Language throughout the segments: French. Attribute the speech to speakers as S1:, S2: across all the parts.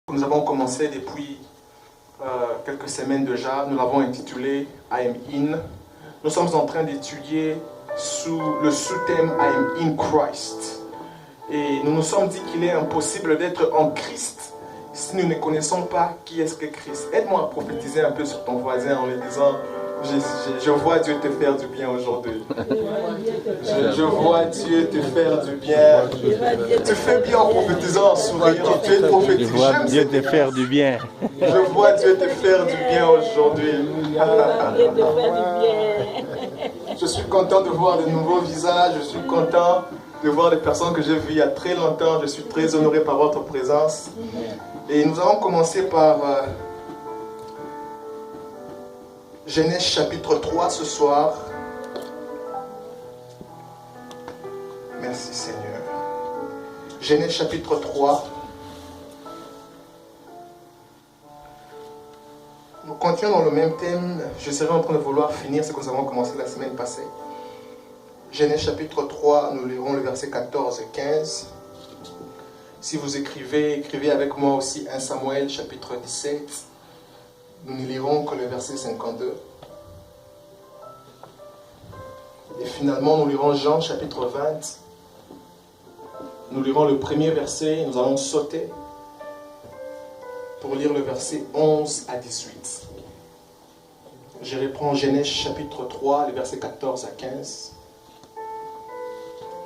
S1: Nous avons commencé depuis quelques semaines déjà, nous l'avons intitulé I am in. Nous sommes en train d'étudier sous le sous-thème I am in Christ. Et nous nous sommes dit qu'il est impossible d'être en Christ si nous ne connaissons pas qui est-ce que Christ. Aide-moi à prophétiser un peu sur ton voisin en lui disant je vois Dieu te faire du bien aujourd'hui. Je vois Dieu te faire du bien. Tu fais bien en prophétisant, en souriant. Tu es prophétique.
S2: Je vois Dieu te faire du bien.
S1: Je vois Dieu te faire du bien aujourd'hui. Je suis content de voir de nouveaux visages. Je suis content de voir des personnes que j'ai vues il y a très longtemps. Je suis très honoré par votre présence. Et nous allons commencer par Genèse chapitre 3 ce soir. Merci Seigneur. Genèse chapitre 3. Nous continuons dans le même thème. Je serai en train de vouloir finir ce que nous avons commencé la semaine passée. Genèse chapitre 3, nous lirons le verset 14 et 15. Si vous écrivez, écrivez avec moi aussi 1 Samuel chapitre 17. Nous ne lirons que le verset 52. Et finalement, nous lirons Jean chapitre 20. Nous lirons le premier verset, nous allons sauter pour lire le verset 11 à 18. Je reprends Genèse chapitre 3, le verset 14 à 15.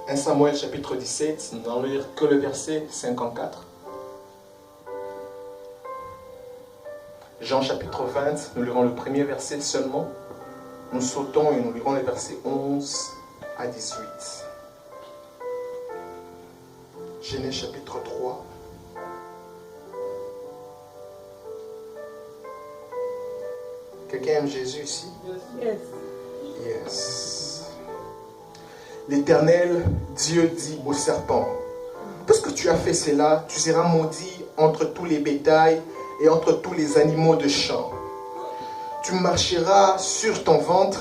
S1: 1 Samuel chapitre 17, nous n'allons lire que le verset 54. Jean chapitre 20, nous lirons le premier verset seulement. Nous sautons et nous lirons les versets 11 à 18. Genèse chapitre 3. Quelqu'un aime Jésus ici?
S3: Yes.
S1: Yes. L'Éternel, Dieu dit au serpent, puisque tu as fait cela, tu seras maudit entre tous les bétails et entre tous les animaux de champ. Tu marcheras sur ton ventre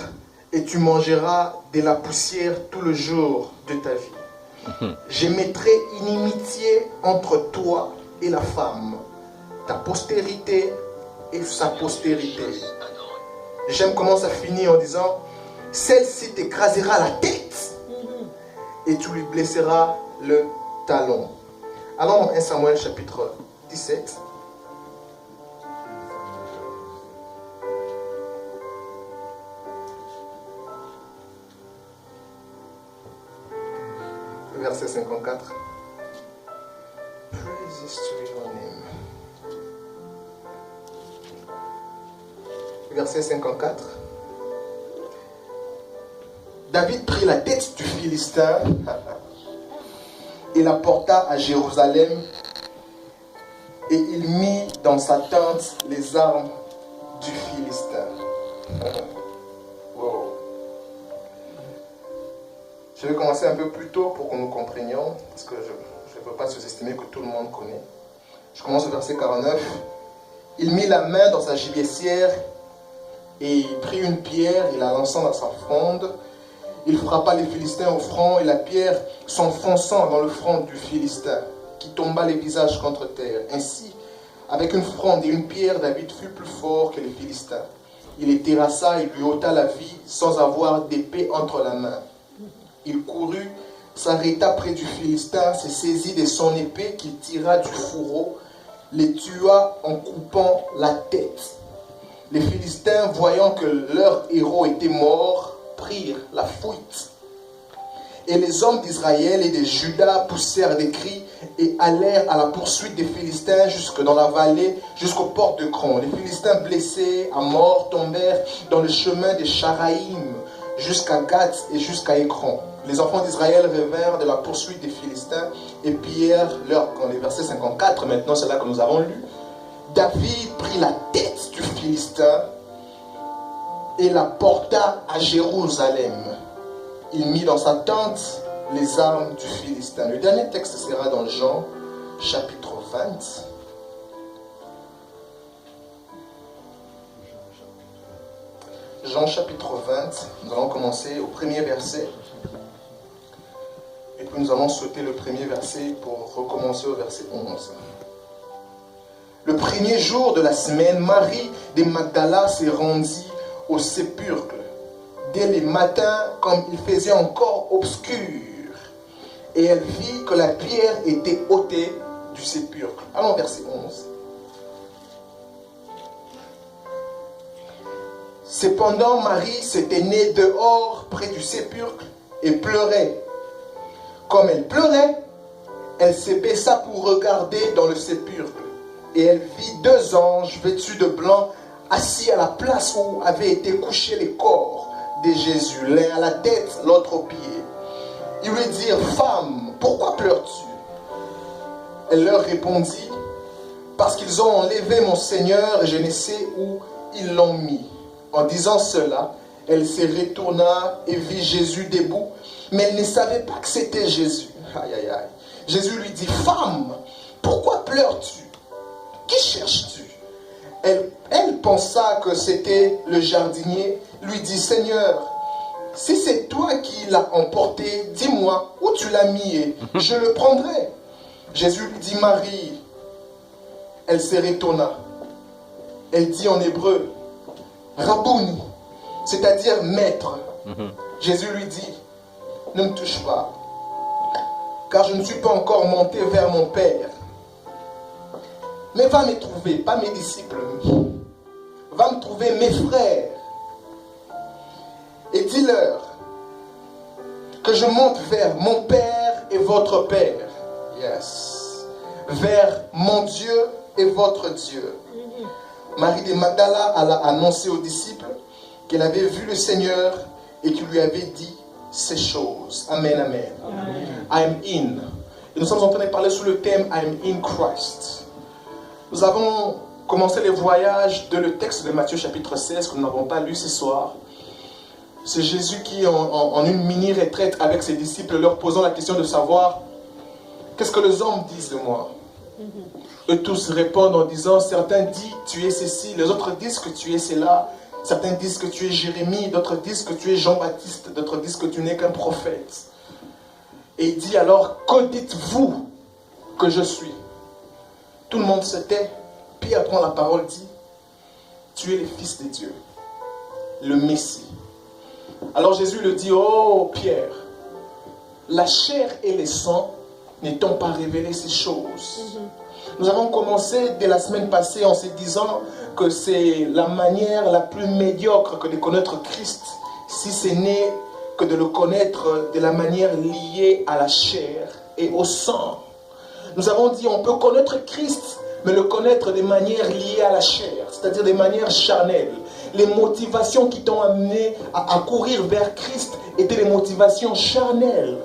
S1: et tu mangeras de la poussière tout le jour de ta vie. Je mettrai inimitié entre toi et la femme, ta postérité et sa postérité. J'aime comment ça finit en disant, celle-ci t'écrasera la tête et tu lui blesseras le talon. Allons dans 1 Samuel chapitre 17. Verset 54. Praise to your name. Verset 54. David prit la tête du Philistin et la porta à Jérusalem, et il mit dans sa tente les armes du Philistin. Wow. Je vais commencer un peu plus tôt pour que nous comprenions, parce que je ne veux pas sous-estimer que tout le monde connaît. Je commence au verset 49. Il mit la main dans sa gibecière et il prit une pierre, il la lança dans sa fronde. Il frappa les Philistins au front et la pierre s'enfonçant dans le front du Philistin, qui tomba les visages contre terre. Ainsi, avec une fronde et une pierre, David fut plus fort que les Philistins. Il les terrassa et lui ôta la vie sans avoir d'épée entre la main. Il courut, s'arrêta près du Philistin, se saisit de son épée qu'il tira du fourreau, les tua en coupant la tête. Les Philistins, voyant que leur héros était mort, prirent la fuite. Et les hommes d'Israël et de Juda poussèrent des cris et allèrent à la poursuite des Philistins jusque dans la vallée, jusqu'aux portes de Cron. Les Philistins blessés à mort tombèrent dans le chemin de Charaïm jusqu'à Gath et jusqu'à Écron. Les enfants d'Israël revinrent de la poursuite des Philistins et pillèrent leur camp. Les versets 54, maintenant c'est là que nous avons lu. David prit la tête du Philistin et la porta à Jérusalem. Il mit dans sa tente les armes du Philistin. Le dernier texte sera dans Jean chapitre 20. Jean chapitre 20, nous allons commencer au premier verset. Et puis nous allons sauter le premier verset pour recommencer au verset 11. Le premier jour de la semaine, Marie de Magdala s'est rendue au sépulcre dès le matin, comme il faisait encore obscur. Et elle vit que la pierre était ôtée du sépulcre. Allons, verset 11. Cependant, Marie s'était née dehors, près du sépulcre, et pleurait. Comme elle pleurait, elle se baissa pour regarder dans le sépulcre. Et elle vit deux anges vêtus de blanc, assis à la place où avaient été couchés les corps de Jésus, l'un à la tête, l'autre aux pieds. Ils lui dirent, « Femme, pourquoi pleures-tu » Elle leur répondit, « Parce qu'ils ont enlevé mon Seigneur et je ne sais où ils l'ont mis. » En disant cela, elle se retourna et vit Jésus debout, mais elle ne savait pas que c'était Jésus. Aïe, aïe, aïe. Jésus lui dit, « Femme, pourquoi pleures-tu? Qui cherches-tu » Elle pensa que c'était le jardinier, lui dit, « Seigneur, si c'est toi qui l'as emporté, dis-moi où tu l'as mis et je le prendrai. » Jésus lui dit, « Marie. » Elle se retourna. Elle dit en hébreu, « Rabouni », c'est-à-dire maître. Jésus lui dit, « Ne me touche pas, car je ne suis pas encore monté vers mon Père. Mais va me trouver, pas mes disciples, va me trouver mes frères. Et dis-leur que je monte vers mon Père et votre Père. Yes. Vers mon Dieu et votre Dieu. » Marie de Magdala alla annoncer aux disciples qu'elle avait vu le Seigneur et qu'il lui avait dit ces choses. Amen, amen. I am in. Et nous sommes en train de parler sous le thème I am in Christ. Nous avons commencé le voyage de le texte de Matthieu chapitre 16 que nous n'avons pas lu ce soir. C'est Jésus qui, en une mini-retraite avec ses disciples, leur posant la question de savoir qu'est-ce que les hommes disent de moi. Eux tous répondent en disant, certains disent tu es ceci, les autres disent que tu es cela, certains disent que tu es Jérémie, d'autres disent que tu es Jean-Baptiste, d'autres disent que tu n'es qu'un prophète. Et il dit alors, que dites-vous que je suis? Tout le monde se tait. Pierre prend la parole, dit, tu es le Fils de Dieu, le Messie. Alors Jésus le dit, oh Pierre, la chair et le sang ne t'ont pas révélé ces choses. Nous avons commencé dès la semaine passée en se disant que c'est la manière la plus médiocre que de connaître Christ, si ce n'est que de le connaître de la manière liée à la chair et au sang. Nous avons dit on peut connaître Christ, mais le connaître de manière liée à la chair, c'est-à-dire de manière charnelle. Les motivations qui t'ont amené à courir vers Christ étaient des motivations charnelles.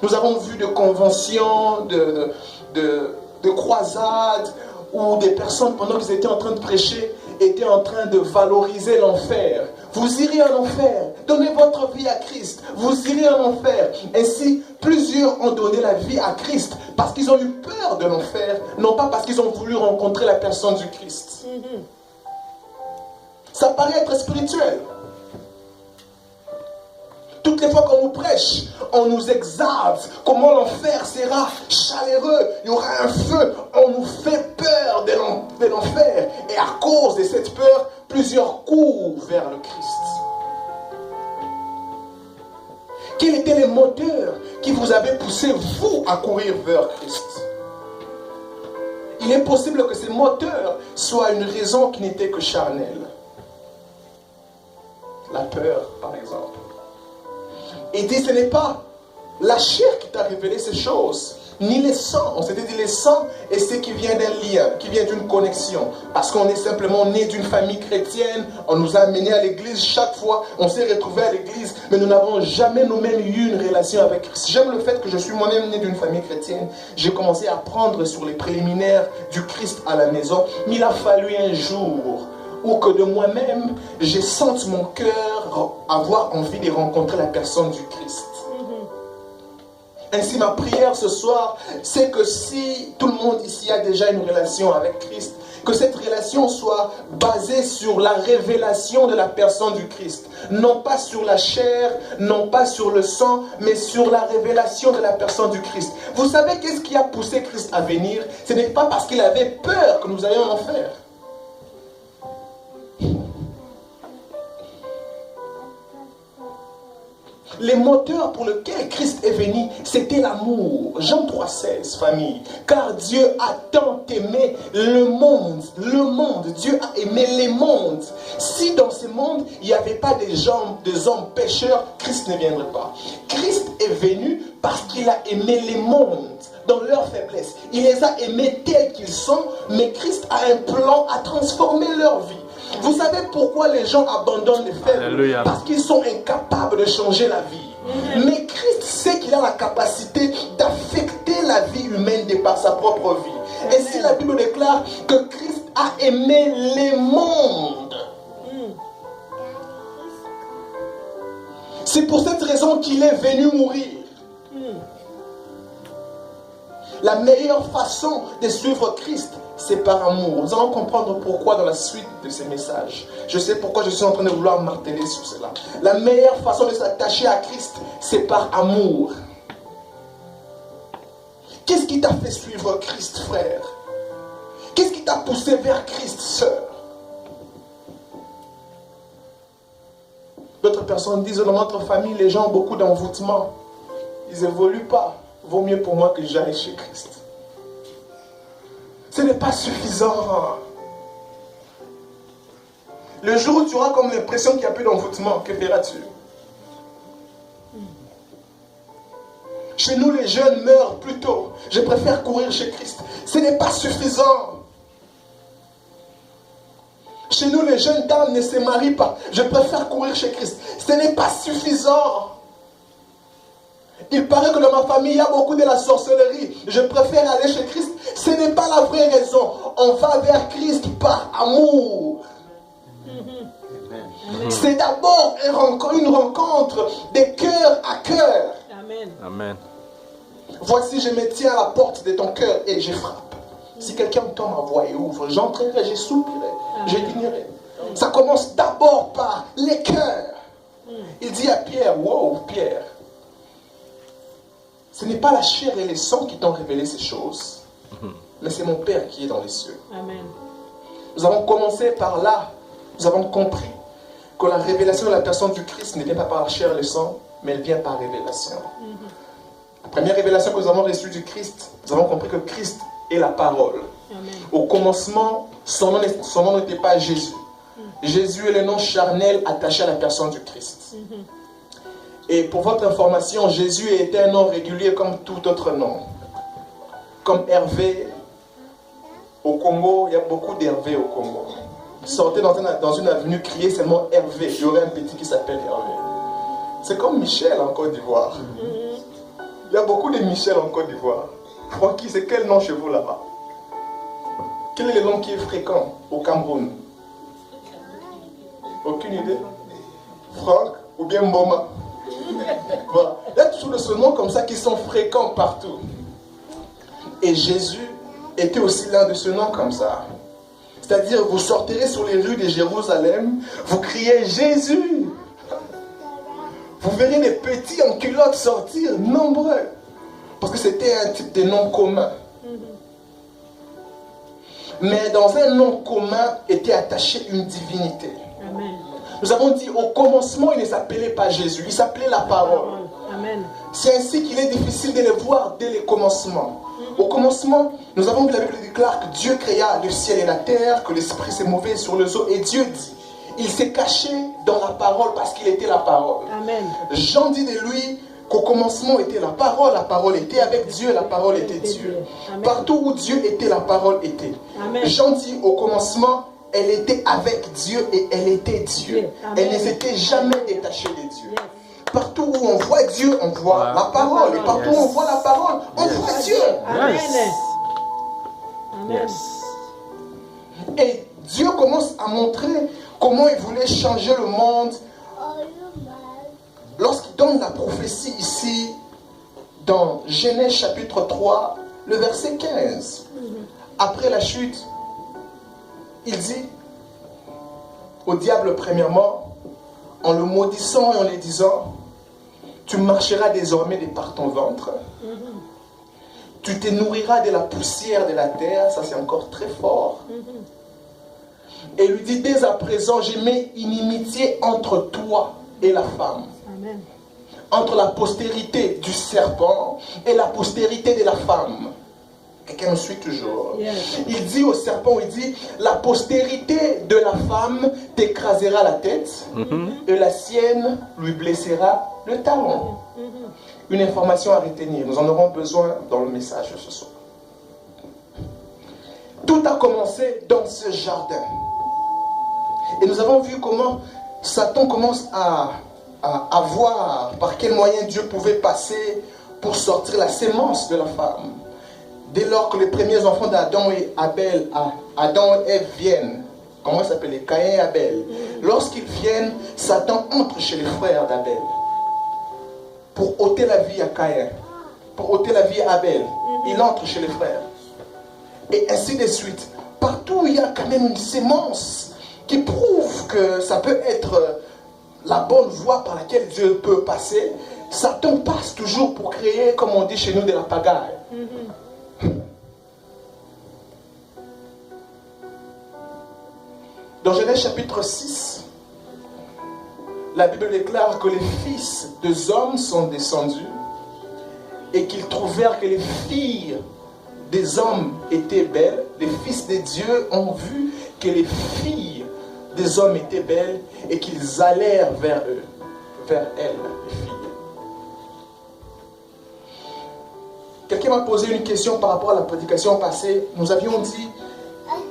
S1: Nous avons vu de conventions, de croisades, où des personnes, pendant qu'ils étaient en train de prêcher, étaient en train de valoriser l'enfer. Vous irez en enfer, donnez votre vie à Christ, vous irez en enfer. Ainsi, plusieurs ont donné la vie à Christ parce qu'ils ont eu peur de l'enfer, non pas parce qu'ils ont voulu rencontrer la personne du Christ. Ça paraît être spirituel. Toutes les fois qu'on nous prêche, on nous exalte comment l'enfer sera chaleureux, il y aura un feu, on nous fait peur de l'enfer. Et à cause de cette peur, plusieurs courent vers le Christ. Quel était le moteur qui vous avait poussé, vous, à courir vers Christ? Il est possible que ce moteur soit une raison qui n'était que charnelle. La peur, par exemple. Et dit, ce n'est pas la chair qui t'a révélé ces choses, ni les sangs. On s'était dit les sangs, et c'est qui vient d'un lien, qui vient d'une connexion. Parce qu'on est simplement né d'une famille chrétienne, on nous a amenés à l'église chaque fois, on s'est retrouvés à l'église, mais nous n'avons jamais nous-mêmes eu une relation avec Christ. J'aime le fait que je suis moi-même né d'une famille chrétienne. J'ai commencé à apprendre sur les préliminaires du Christ à la maison, mais il a fallu un jour ou que de moi-même, je sente mon cœur avoir envie de rencontrer la personne du Christ. Ainsi, ma prière ce soir, c'est que si tout le monde ici a déjà une relation avec Christ, Que cette relation soit basée sur la révélation de la personne du Christ. Non pas sur la chair, non pas sur le sang, mais sur la révélation de la personne du Christ. Vous savez qu'est-ce qui a poussé Christ à venir? Ce n'est pas parce qu'il avait peur que nous allions en enfer. Les moteurs pour lesquels Christ est venu, c'était l'amour. Jean 3,16, famille. Car Dieu a tant aimé le monde. Dieu a aimé les mondes. Si dans ce monde, il n'y avait pas des hommes pécheurs, Christ ne viendrait pas. Christ est venu parce qu'il a aimé les mondes dans leur faiblesse. Il les a aimés tels qu'ils sont, mais Christ a un plan à transformer leur vie. Vous savez pourquoi les gens abandonnent les faibles?
S2: Alléluia.
S1: Parce qu'ils sont incapables de changer la vie. Mais Christ sait qu'il a la capacité d'affecter la vie humaine de par sa propre vie. Et si la Bible déclare que Christ a aimé les mondes, c'est pour cette raison qu'il est venu mourir. La meilleure façon de suivre Christ, c'est par amour. Nous allons comprendre pourquoi dans la suite de ces messages. Je sais pourquoi je suis en train de vouloir marteler sur cela. La meilleure façon de s'attacher à Christ, c'est par amour. Qu'est-ce qui t'a fait suivre Christ, frère? Qu'est-ce qui t'a poussé vers Christ, sœur? D'autres personnes disent dans notre famille, les gens ont beaucoup d'envoûtement. Ils n'évoluent pas. Vaut mieux pour moi que j'aille chez Christ. Ce n'est pas suffisant. Le jour où tu auras comme l'impression qu'il n'y a plus d'envoûtement, que feras-tu? Chez nous, les jeunes meurent plus tôt. Je préfère courir chez Christ. Ce n'est pas suffisant. Chez nous, les jeunes dames ne se marient pas. Je préfère courir chez Christ. Ce n'est pas suffisant. Il paraît que dans ma famille, il y a beaucoup de la sorcellerie. Je préfère aller chez Christ. Ce n'est pas la vraie raison. On va vers Christ par amour. C'est d'abord une rencontre de cœur à cœur.
S3: Amen.
S2: Amen.
S1: Voici, je me tiens à la porte de ton cœur et je frappe. Si quelqu'un entend ma voix et ouvre, j'entrerai, je soupirai, je dignerai. Ça commence d'abord par les cœurs. Il dit à Pierre, wow, Pierre, ce n'est pas la chair et les sangs qui t'ont révélé ces choses, mais c'est mon Père qui est dans les cieux.
S3: Amen.
S1: Nous avons commencé par là. Nous avons compris que la révélation de la personne du Christ ne vient pas par la chair et le sang, mais elle vient par révélation. La première révélation que nous avons reçue du Christ, nous avons compris que Christ est la parole.
S3: Amen.
S1: Au commencement, son nom n'était pas Jésus. Jésus est le nom charnel attaché à la personne du Christ. Et pour votre information, Jésus était un nom régulier comme tout autre nom. Comme Hervé, au Congo, il y a beaucoup d'Hervé au Congo. Sortez dans une avenue, criez seulement Hervé. Il y aurait un petit qui s'appelle Hervé. C'est comme Michel en Côte d'Ivoire. Il y a beaucoup de Michel en Côte d'Ivoire. Francky, c'est quel nom chez vous là-bas? Quel est le nom qui est fréquent au Cameroun? Aucune idée? Franck ou bien Mboma? Voilà. Il y a toujours de ce nom comme ça qui sont fréquents partout. Et Jésus était aussi l'un de ce nom comme ça. C'est-à-dire, vous sortirez sur les rues de Jérusalem, vous criez Jésus. Vous verrez les petits en culotte sortir, nombreux. Parce que c'était un type de nom commun. Mais dans un nom commun était attachée une divinité.
S3: Amen.
S1: Nous avons dit, au commencement, il ne s'appelait pas Jésus, il s'appelait la parole.
S3: Amen.
S1: C'est ainsi qu'il est difficile de le voir dès le commencement. Au commencement, nous avons vu la Bible déclare que Dieu créa le ciel et la terre, que l'esprit s'est mouvé sur les eaux. Et Dieu dit, il s'est caché dans la parole parce qu'il était la parole.
S3: Amen.
S1: Jean dit de lui qu'au commencement était la parole était avec Dieu, la parole était Dieu.
S3: Amen.
S1: Partout où Dieu était, la parole était.
S3: Amen.
S1: Jean dit au commencement, elle était avec Dieu et elle était Dieu.
S3: Amen.
S1: Elle ne s'était jamais détachée de Dieu. Partout où on voit Dieu, on voit la parole. Et partout où on voit la parole, on voit Dieu.
S3: Amen. Amen.
S1: Et Dieu commence à montrer comment il voulait changer le monde lorsqu'il donne la prophétie ici dans Genèse chapitre 3, le verset 15. Après la chute il dit au diable premièrement, en le maudissant et en lui disant, tu marcheras désormais de par ton ventre, tu te nourriras de la poussière de la terre, ça c'est encore très fort. Et lui dit, dès à présent, je mets inimitié entre toi et la femme.
S3: Amen.
S1: Entre la postérité du serpent et la postérité de la femme. Quelqu'un me suit toujours.
S3: Yes.
S1: Il dit au serpent, il dit, la postérité de la femme t'écrasera la tête et la sienne lui blessera le talon. Une information à retenir, nous en aurons besoin dans le message de ce soir. Tout a commencé dans ce jardin. Et nous avons vu comment Satan commence à voir par quel moyen Dieu pouvait passer pour sortir la sémence de la femme. Dès lors que les premiers enfants d'Adam et Abel, Adam et Ève viennent, comment ça s'appelle, Caïn et Abel, lorsqu'ils viennent, Satan entre chez les frères d'Abel pour ôter la vie à Caïn, pour ôter la vie à Abel. Il entre chez les frères. Et ainsi de suite. Partout, il y a quand même une sémence qui prouve que ça peut être la bonne voie par laquelle Dieu peut passer. Satan passe toujours pour créer, comme on dit chez nous, de la pagaille. Dans Genèse chapitre 6, la Bible déclare que les fils des hommes sont descendus et qu'ils trouvèrent que les filles des hommes étaient belles. Les fils de Dieu ont vu que les filles des hommes étaient belles et qu'ils allèrent vers eux, vers elles, les filles. Quelqu'un m'a posé une question par rapport à la prédication passée. Nous avions dit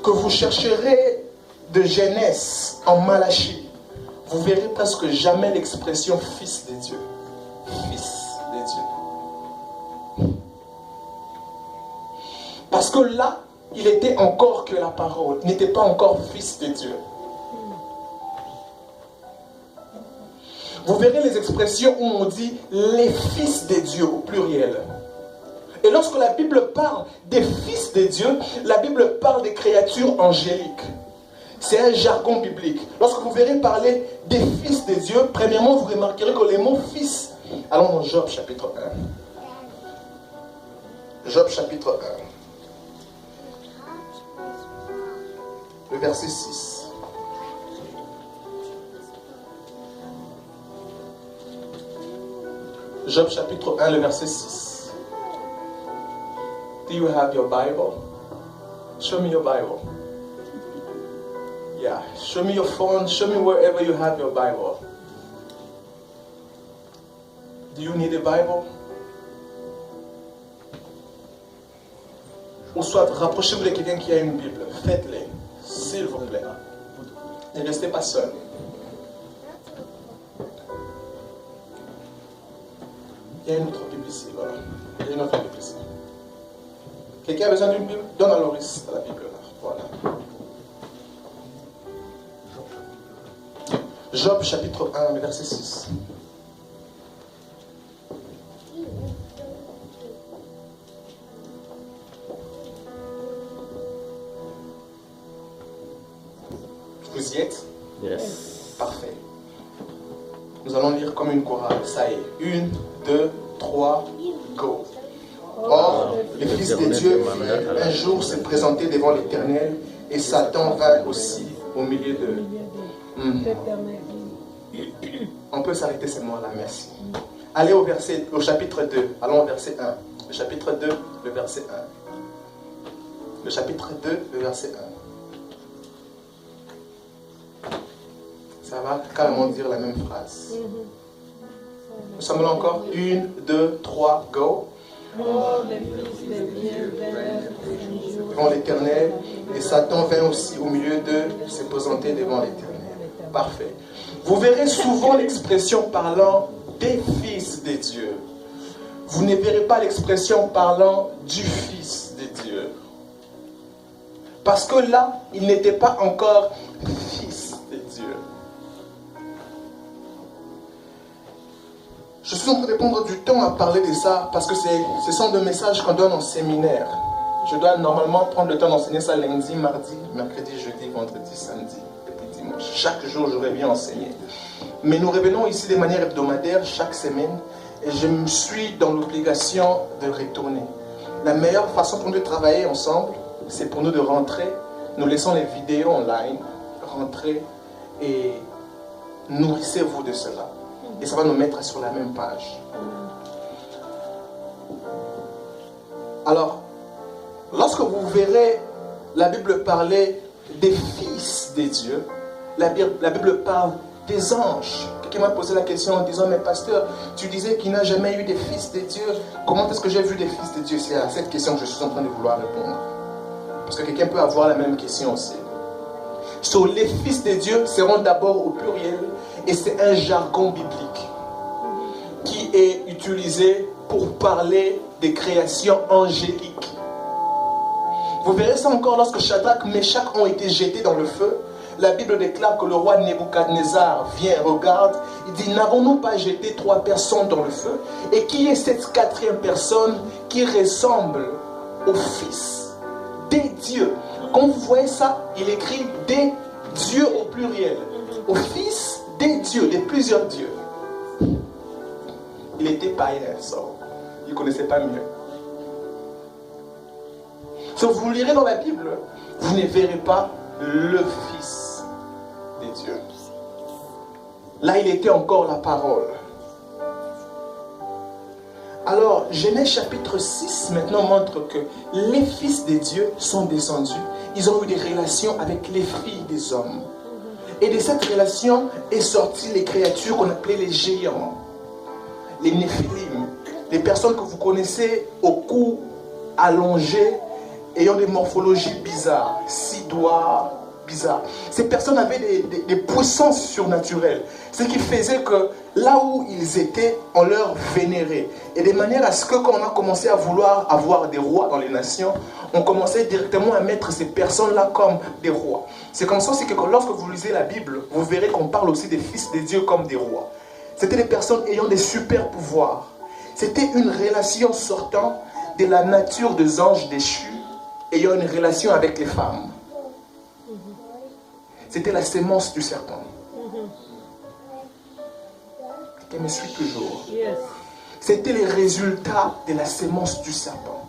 S1: que vous chercherez de Genèse en Malachie. Vous verrez presque jamais l'expression fils de Dieu. Fils de Dieu. Parce que là, il était encore que la parole. Il n'était pas encore fils de Dieu. Vous verrez les expressions où on dit les fils de Dieu au pluriel. Et lorsque la Bible parle des fils de Dieu, la Bible parle des créatures angéliques. C'est un jargon biblique. Lorsque vous verrez parler des fils de Dieu, premièrement, vous remarquerez que les mots fils. Allons dans Job chapitre 1. Job chapitre 1. Le verset 6. Job chapitre 1, le verset 6. Do you have your Bible? Show me your Bible. Yeah, show me your phone, show me wherever you have your Bible. Do you need a Bible? Ou soit rapprochez-vous de quelqu'un qui a une Bible. Faites-le, s'il vous plaît. Ne restez pas seul. Il y a une autre Bible ici, voilà. Il y a une autre Bible ici. Quelqu'un a besoin d'une Bible? Donne à Loris la Bible là. Voilà. Job chapitre 1, verset 6. Vous y êtes?
S2: Yes.
S1: Parfait. Nous allons lire comme une chorale. Ça y est. 1, 2, 3, go. Or, les fils de Dieu un jour se présentaient devant l'Éternel et Satan vint aussi au milieu d'eux. On peut s'arrêter seulement là, merci. Allez au chapitre 2. Allons au verset 1. Le chapitre 2, le verset 1. Le chapitre 2, le verset 1. Ça va carrément dire la même phrase. Nous sommes là encore. 1, 2, 3, go. Devant l'Éternel, et Satan vint aussi au milieu d'eux, se présenter devant l'Éternel. Parfait. Vous verrez souvent l'expression parlant des fils de Dieu. Vous ne verrez pas l'expression parlant du Fils de Dieu. Parce que là, il n'était pas encore fils de Dieu. Je suis en train de prendre du temps à parler de ça parce que ce sont des messages qu'on donne en séminaire. Je dois normalement prendre le temps d'enseigner ça lundi, mardi, mercredi, jeudi, vendredi, samedi, et puis dimanche. Chaque jour, j'aurais bien enseigné. Mais nous revenons ici de manière hebdomadaire chaque semaine et je me suis dans l'obligation de retourner. La meilleure façon pour nous de travailler ensemble, c'est pour nous de rentrer. Nous laissons les vidéos online, rentrer et nourrissez-vous de cela. Et ça va nous mettre sur la même page. Alors, lorsque vous verrez la Bible parler des fils des dieux, la Bible parle des anges. Quelqu'un m'a posé la question en disant, mais pasteur, tu disais qu'il n'a jamais eu des fils des dieux. Comment est-ce que j'ai vu des fils des dieux? C'est à cette question que je suis en train de vouloir répondre. Parce que quelqu'un peut avoir la même question aussi. So, les fils des dieux seront d'abord au pluriel et c'est un jargon biblique qui est utilisé pour parler des créations angéliques. Vous verrez ça encore lorsque Shadrach, Meshach ont été jetés dans le feu. La Bible déclare que le roi Nebuchadnezzar vient, regarde, il dit, n'avons-nous pas jeté 3 personnes dans le feu? Et qui est cette 4e personne qui ressemble au fils des dieux? Quand vous voyez ça, il écrit des dieux au pluriel. Au fils des dieux, de plusieurs dieux. Il était païen, ça. Il ne connaissait pas mieux. Si vous lirez dans la Bible, vous ne verrez pas le fils des dieux. Là, il était encore la parole. Alors, Genèse chapitre 6 maintenant montre que les fils des dieux sont descendus. Ils ont eu des relations avec les filles des hommes. Et de cette relation est sortie les créatures qu'on appelait les géants, les néphilim, les personnes que vous connaissez au cou allongé, ayant des morphologies bizarres, 6 doigts bizarres. Ces personnes avaient des puissances surnaturelles. Ce qui faisait que là où ils étaient, on leur vénérait. Et de manière à ce que quand on a commencé à vouloir avoir des rois dans les nations, on commençait directement à mettre ces personnes-là comme des rois. C'est comme ça aussi que lorsque vous lisez la Bible, vous verrez qu'on parle aussi des fils des dieux comme des rois. C'était des personnes ayant des super pouvoirs. C'était une relation sortant de la nature des anges déchus, ayant une relation avec les femmes. C'était la sémence du serpent. Qui me suit toujours. C'était les résultats de la sémence du serpent.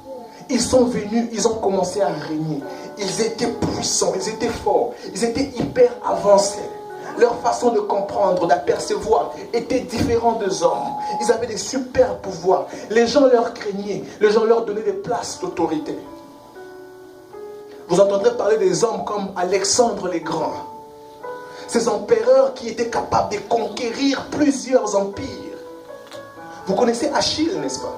S1: Ils sont venus, ils ont commencé à régner. Ils étaient puissants, ils étaient forts, ils étaient hyper avancés. Leur façon de comprendre, d'apercevoir était différente des hommes. Ils avaient des super pouvoirs. Les gens leur craignaient, les gens leur donnaient des places d'autorité. Vous entendrez parler des hommes comme Alexandre le Grand. Ces empereurs qui étaient capables de conquérir plusieurs empires. Vous connaissez Achille, n'est-ce pas?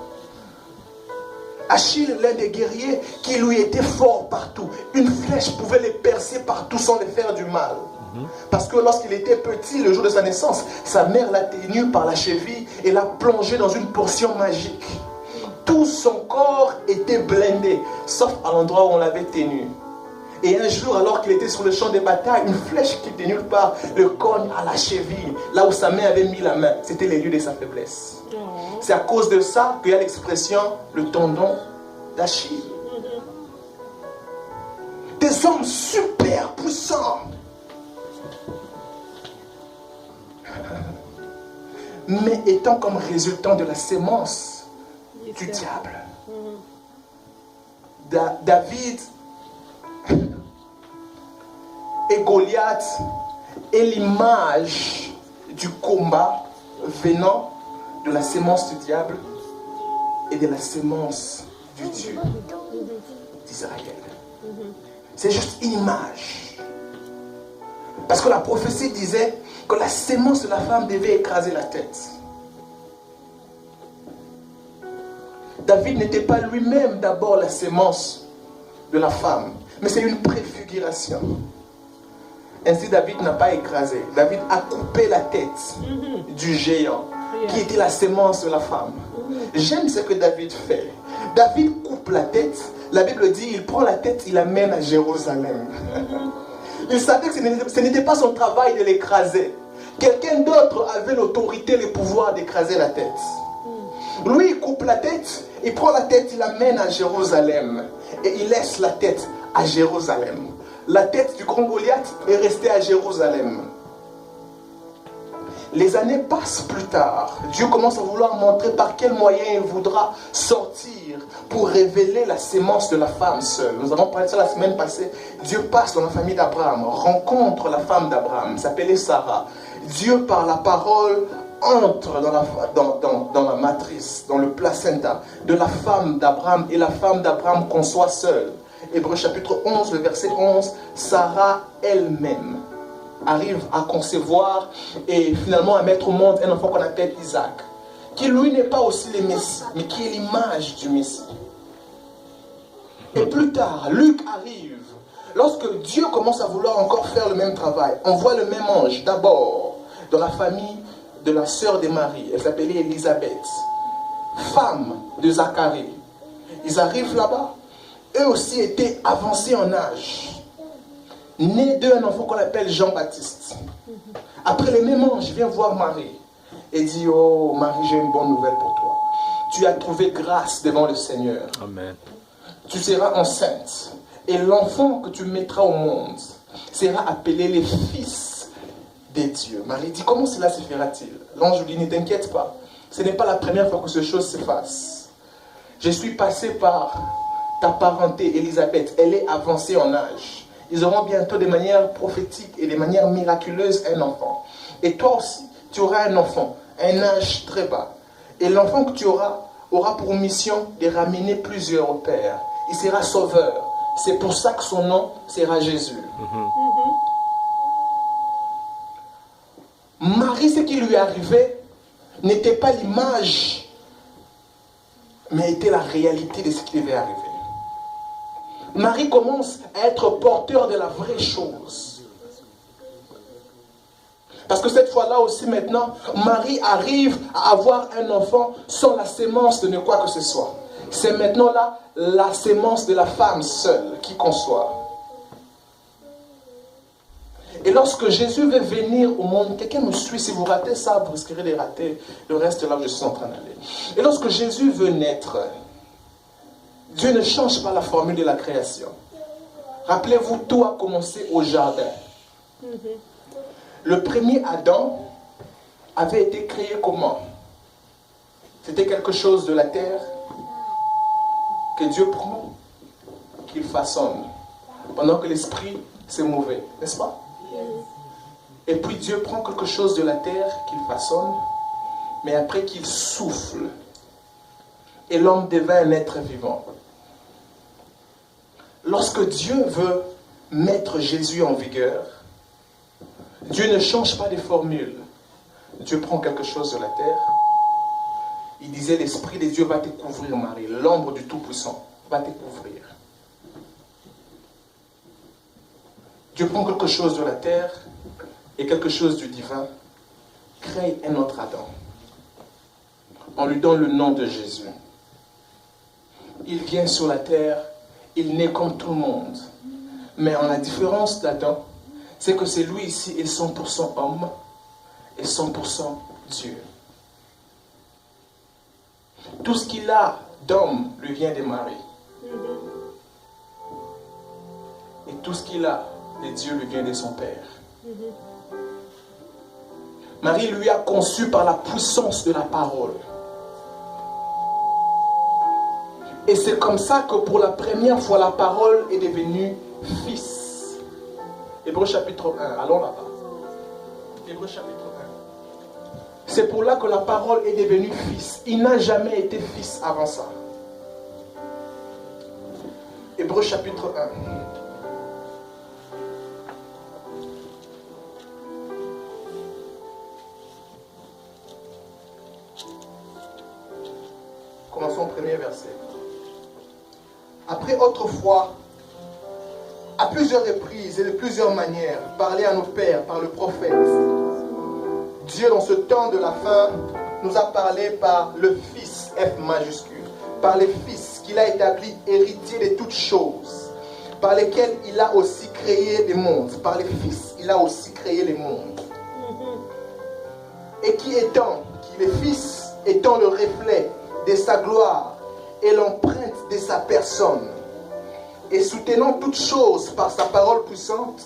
S1: Achille, l'un des guerriers qui lui était fort partout. Une flèche pouvait les percer partout sans les faire du mal. Parce que lorsqu'il était petit, le jour de sa naissance, sa mère l'a tenu par la cheville et l'a plongé dans une portion magique. Tout son corps était blindé, sauf à l'endroit où on l'avait tenu. Et un jour, alors qu'il était sur le champ de bataille, une flèche qui était nulle part le cogne à la cheville, là où sa mère avait mis la main. C'était les lieux de sa faiblesse. C'est à cause de ça qu'il y a l'expression le tendon d'Achille. Des hommes super puissants. Mais étant comme résultant de la sémence du diable. David et Goliath est l'image du combat venant de la sémence du diable et de la sémence du Dieu d'Israël. C'est juste une image. Parce que la prophétie disait que la sémence de la femme devait écraser la tête. David n'était pas lui-même d'abord la sémence de la femme, mais c'est une préfiguration. Ainsi, David n'a pas écrasé. David a coupé la tête du géant qui était la sémence de la femme. J'aime ce que David fait. David coupe la tête. La Bible dit, il prend la tête, il l'amène à Jérusalem. Il savait que ce n'était pas son travail de l'écraser. Quelqu'un d'autre avait l'autorité, le pouvoir d'écraser la tête. Lui, il coupe la tête, il prend la tête, il l'amène à Jérusalem. Et il laisse la tête à Jérusalem. La tête du grand Goliath est restée à Jérusalem. Les années passent plus tard. Dieu commence à vouloir montrer par quel moyen il voudra sortir pour révéler la sémence de la femme seule. Nous avons parlé de ça la semaine passée. Dieu passe dans la famille d'Abraham, rencontre la femme d'Abraham, s'appelait Sarah. Dieu, par la parole, entre dans la matrice, dans le placenta de la femme d'Abraham, et la femme d'Abraham conçoit seule. Hébreux chapitre 11, le verset 11, Sarah elle-même arrive à concevoir et finalement à mettre au monde un enfant qu'on appelle Isaac, qui lui n'est pas aussi le Messie, mais qui est l'image du Messie. Et plus tard, Luc arrive. Lorsque Dieu commence à vouloir encore faire le même travail, on voit le même ange d'abord dans la famille de la sœur de Marie. Elle s'appelait Élisabeth, femme de Zacharie. Ils arrivent là-bas. Eux aussi étaient avancés en âge. Né d'un enfant qu'on appelle Jean-Baptiste. Après, le même ange vient voir Marie et dit: oh Marie, j'ai une bonne nouvelle pour toi. Tu as trouvé grâce devant le Seigneur. Amen. Tu seras enceinte. Et l'enfant que tu mettras au monde sera appelé le Fils des dieux. Marie dit: comment cela se fera-t-il? L'ange lui dit: ne t'inquiète pas. Ce n'est pas la première fois que ces choses se fassent. Je suis passé par ta parenté, Élisabeth. Elle est avancée en âge. Ils auront bientôt de manière prophétique et de manière miraculeuse un enfant. Et toi aussi, tu auras un enfant, un âge très bas. Et l'enfant que tu auras aura pour mission de ramener plusieurs au Père. Il sera sauveur. C'est pour ça que son nom sera Jésus. Marie, ce qui lui arrivait n'était pas l'image, mais était la réalité de ce qui devait arriver. Marie commence à être porteur de la vraie chose. Parce que cette fois-là aussi maintenant, Marie arrive à avoir un enfant sans la sémence de quoi que ce soit. C'est maintenant là la sémence de la femme seule qui conçoit. Et lorsque Jésus veut venir au monde, quelqu'un me suit, si vous ratez ça, vous risquerez de rater le reste là où je suis en train d'aller. Et lorsque Jésus veut naître, Dieu ne change pas la formule de la création. Rappelez-vous, tout a commencé au jardin. Le premier Adam avait été créé comment? C'était quelque chose de la terre que Dieu prend, qu'il façonne, pendant que l'esprit se mouvait, n'est-ce pas? Et puis Dieu prend quelque chose de la terre qu'il façonne, mais après qu'il souffle, et l'homme devint un être vivant. Lorsque Dieu veut mettre Jésus en vigueur, Dieu ne change pas de formule. Dieu prend quelque chose de la terre. Il disait: l'Esprit de Dieu va te couvrir, Marie. L'ombre du Tout-Puissant va te couvrir. Dieu prend quelque chose de la terre et quelque chose du divin, crée un autre Adam. On lui donne le nom de Jésus. Il vient sur la terre. Il naît comme tout le monde. Mais en la différence d'Adam, c'est que c'est lui ici est 100% homme et 100% Dieu. Tout ce qu'il a d'homme lui vient de Marie. Et tout ce qu'il a de Dieu lui vient de son Père. Marie lui a conçu par la puissance de la parole. Et c'est comme ça que pour la première fois, la parole est devenue fils. Hébreux chapitre 1, allons là-bas. Hébreux chapitre 1. C'est pour là que la parole est devenue fils. Il n'a jamais été fils avant ça. Hébreux chapitre 1. Commençons au premier verset. Après autrefois, à plusieurs reprises et de plusieurs manières, parler à nos pères par le prophète, Dieu dans ce temps de la fin nous a parlé par le Fils, F majuscule, par les Fils qu'il a établi héritier de toutes choses, par lesquels il a aussi créé les mondes, par les Fils, il a aussi créé les mondes. Et qui est Fils, étant le reflet de sa gloire et l'empreinte de sa personne, et soutenant toutes choses par sa parole puissante,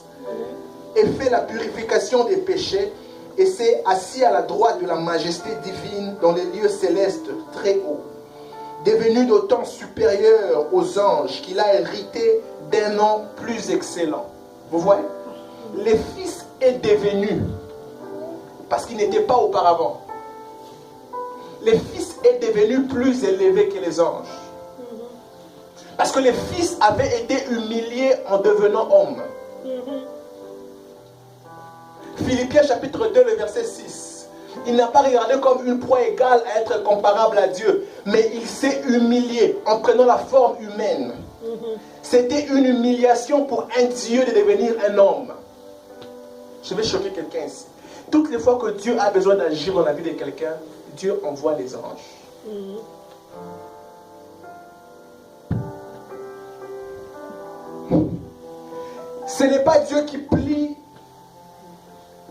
S1: et fait la purification des péchés, et s'est assis à la droite de la majesté divine dans les lieux célestes très hauts, devenu d'autant supérieur aux anges qu'il a hérité d'un nom plus excellent. Vous voyez, le Fils est devenu, parce qu'il n'était pas auparavant. Le Fils est devenu plus élevé que les anges. Parce que le Fils avait été humilié en devenant homme. Philippiens chapitre 2, le verset 6. Il n'a pas regardé comme une proie égale à être comparable à Dieu, mais il s'est humilié en prenant la forme humaine. C'était une humiliation pour un Dieu de devenir un homme. Je vais choquer quelqu'un ici. Toutes les fois que Dieu a besoin d'agir dans la vie de quelqu'un, Dieu envoie les anges. Ce n'est pas Dieu qui plie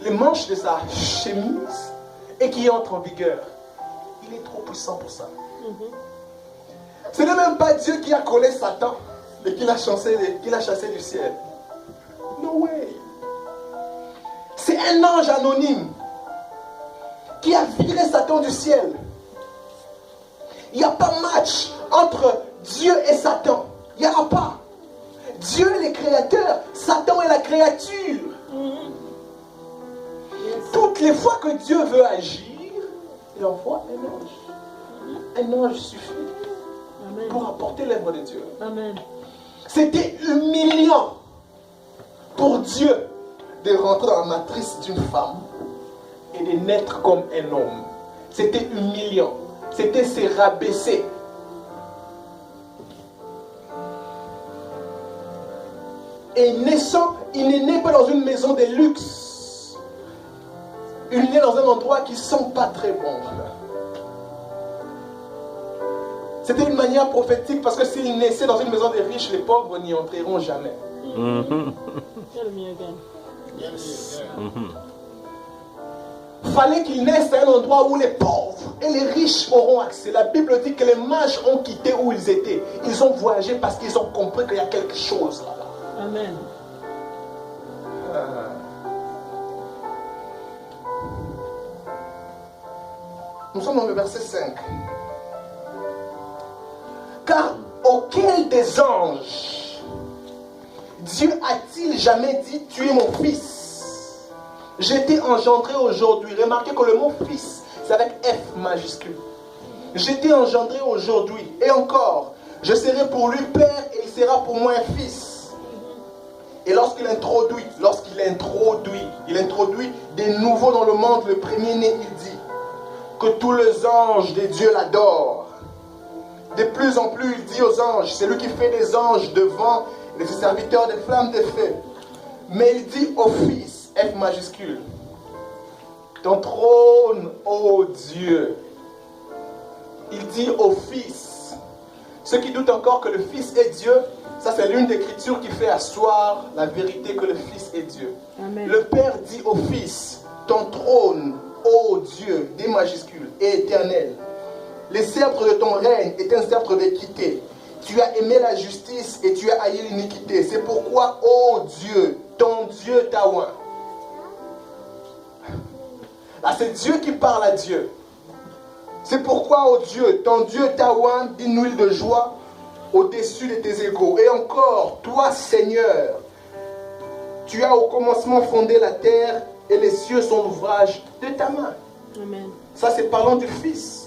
S1: les manches de sa chemise et qui entre en vigueur. Il est trop puissant pour ça. Ce n'est même pas Dieu qui a collé Satan et qui l'a chassé du ciel. No way. C'est un ange anonyme qui a viré Satan du ciel. Il n'y a pas match entre Dieu et Satan. Il n'y aura pas. Dieu est le créateur, Satan est la créature. Toutes les fois que Dieu veut agir, il envoie un ange. Un ange suffit pour apporter l'œuvre de Dieu.
S3: Amen.
S1: C'était humiliant pour Dieu de rentrer dans la matrice d'une femme et de naître comme un homme. C'était humiliant. C'était se rabaisser. Et naissant, il n'est né pas dans une maison de luxe. Il est né dans un endroit qui ne sent pas très bon. C'était une manière prophétique parce que s'il naissait dans une maison de riches, les pauvres n'y entreront jamais. Fallait qu'il naisse à un endroit où les pauvres et les riches auront accès. La Bible dit que les mages ont quitté où ils étaient. Ils ont voyagé parce qu'ils ont compris qu'il y a quelque chose là-bas.
S3: Amen.
S1: Nous sommes dans le verset 5. Car auquel des anges Dieu a-t-il jamais dit, tu es mon fils? Je t'ai engendré aujourd'hui. Remarquez que le mot fils, c'est avec F majuscule. Je t'ai engendré aujourd'hui. Et encore, je serai pour lui père et il sera pour moi un fils. Et lorsqu'il introduit des nouveaux dans le monde, le premier-né, il dit que tous les anges de Dieu l'adorent. De plus en plus, il dit aux anges, c'est lui qui fait des anges devant les serviteurs des flammes de feu. Mais il dit au Fils, F majuscule, ton trône, ô Dieu. Il dit au Fils. Ceux qui doutent encore que le Fils est Dieu, ça c'est l'une des écritures qui fait asseoir la vérité que le Fils est Dieu.
S3: Amen.
S1: Le Père dit au Fils, ton trône, ô Dieu, des majuscules, est éternel. Le sceptre de ton règne est un sceptre d'équité. Tu as aimé la justice et tu as haï l'iniquité. C'est pourquoi, ô Dieu, ton Dieu t'a oint. Là, c'est Dieu qui parle à Dieu. C'est pourquoi, ô Dieu, ton Dieu t'a oint d'une huile de joie au-dessus de tes égaux. Et encore, toi, Seigneur, tu as au commencement fondé la terre et les cieux sont l'ouvrage de ta main.
S3: Amen.
S1: Ça, c'est parlant du Fils.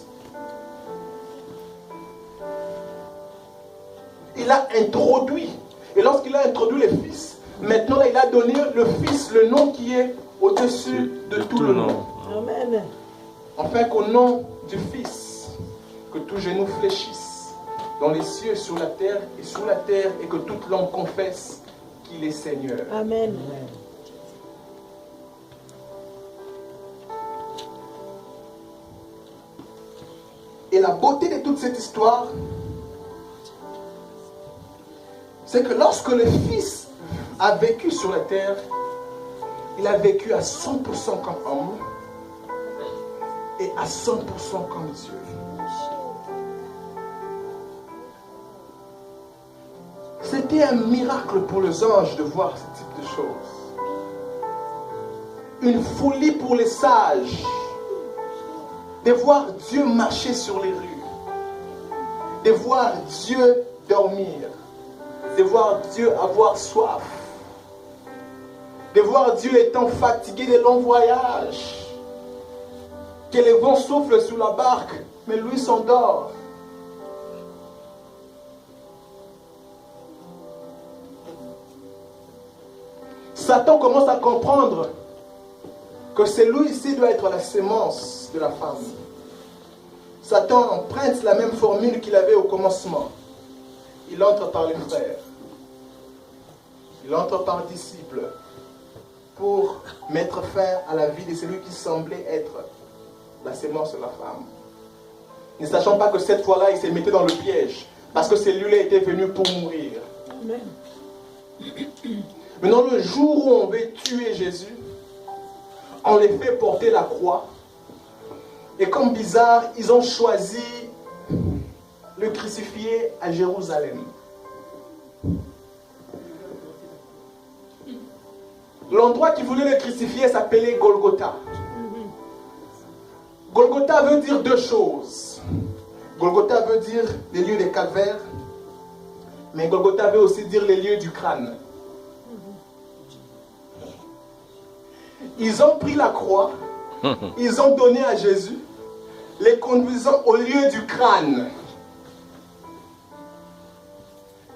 S1: Il a introduit. Et lorsqu'il a introduit le Fils, maintenant, il a donné le Fils le nom qui est au-dessus de tout le nom.
S3: Amen.
S1: Afin qu'au nom du Fils, que tout genou fléchisse dans les cieux, sur la terre et sous la terre, et que toute langue confesse qu'il est Seigneur.
S3: Amen.
S1: Et la beauté de toute cette histoire, c'est que lorsque le Fils a vécu sur la terre, il a vécu à 100% comme homme et à 100% comme Dieu. C'était un miracle pour les anges de voir ce type de choses. Une folie pour les sages de voir Dieu marcher sur les rues, de voir Dieu dormir, de voir Dieu avoir soif, de voir Dieu étant fatigué de longs voyages, que les vents soufflent sous la barque, mais lui s'endort. Satan commence à comprendre que celui-ci doit être la sémence de la femme. Satan emprunte la même formule qu'il avait au commencement. Il entre par les frères. Il entre par disciples pour mettre fin à la vie de celui qui semblait être la sémence de la femme. Ne sachant pas que cette fois-là, il s'est mis dans le piège parce que celui-là était venu pour mourir. Amen. Maintenant, le jour où on veut tuer Jésus, on les fait porter la croix. Et comme bizarre, ils ont choisi le crucifier à Jérusalem. L'endroit qui voulait le crucifier s'appelait Golgotha. Golgotha veut dire deux choses. Golgotha veut dire les lieux des calvaires, mais Golgotha veut aussi dire les lieux du crâne. Ils ont pris la croix, ils ont donné à Jésus, les conduisant au lieu du crâne.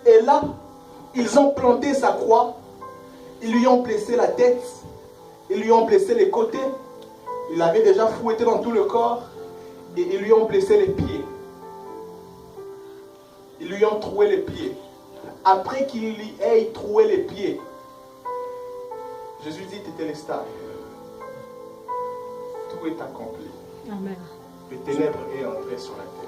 S1: Et là, ils ont planté sa croix, ils lui ont blessé la tête, ils lui ont blessé les côtés, ils l'avaient déjà fouetté dans tout le corps, et ils lui ont blessé les pieds. Ils lui ont troué les pieds. Après qu'il lui ait troué les pieds, Jésus dit, Tétélestai, tout est accompli.
S3: Amen.
S1: Les ténèbres est entré sur la terre.